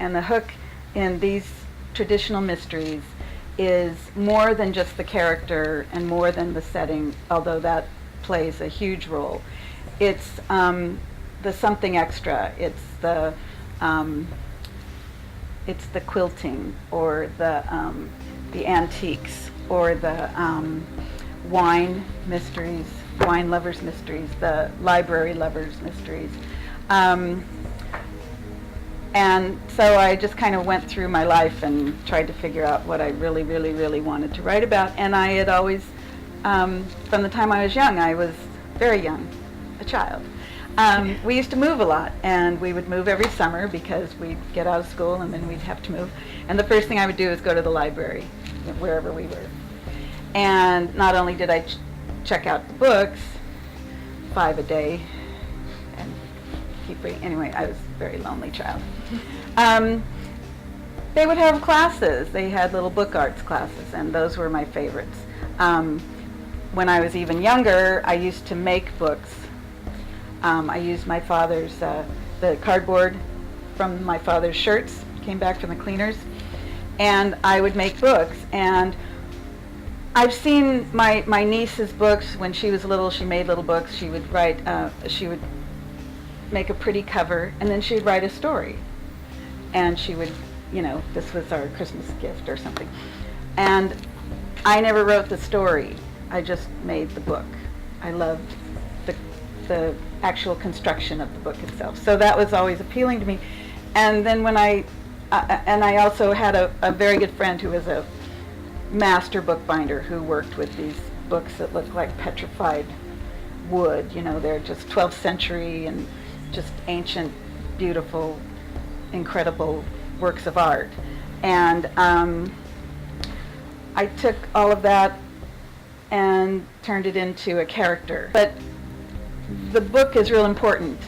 And the hook in these traditional mysteries is more than just the character and more than the setting, although that plays a huge role. It's the something extra. It's the quilting, or the antiques, or the wine mysteries, wine lovers mysteries, the library lovers mysteries. And so I just kind of went through my life and tried to figure out what I really, really, really wanted to write about. And I had always, from the time I was young, I was very young, a child. We used to move a lot, and we would move every summer because we'd get out of school and then we'd have to move. And the first thing I would do is go to the library, wherever we were. And not only did I check out the books, 5 a day, and keep reading. Anyway, I was a very lonely child. They would have classes. They had little book arts classes, and those were my favorites. When I was even younger, I used to make books. I used my father's, the cardboard from my father's shirts, came back from the cleaners, and I would make books. And I've seen my niece's books. When she was little, she made little books. She would write, she would make a pretty cover, and then she'd write a story. And she would, this was our Christmas gift or something. And I never wrote the story. I just made the book. I loved the actual construction of the book itself. So that was always appealing to me. And then when I also had a very good friend who was a master bookbinder who worked with these books that looked like petrified wood. They're just 12th century and just ancient, beautiful, incredible works of art. And I took all of that and turned it into a character. But the book is real important,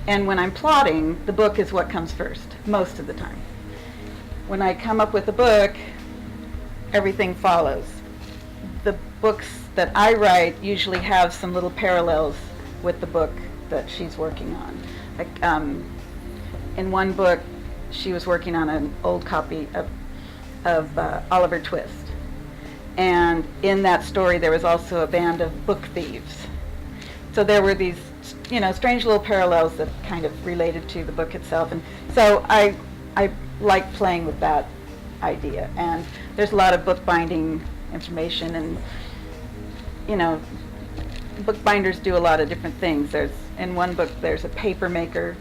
and when I'm plotting, the book is what comes first, most of the time. When I come up with a book, everything follows. The books that I write usually have some little parallels with the book that she's working on. Like in one book, she was working on an old copy of Oliver Twist. And in that story, there was also a band of book thieves. So there were these, strange little parallels that kind of related to the book itself. And so I like playing with that idea. And there's a lot of bookbinding information, and, bookbinders do a lot of different things. In one book, there's a paper maker,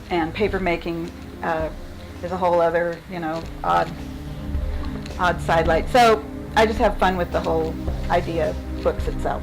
and paper making is a whole other, odd sidelight. So I just have fun with the whole idea of book itself.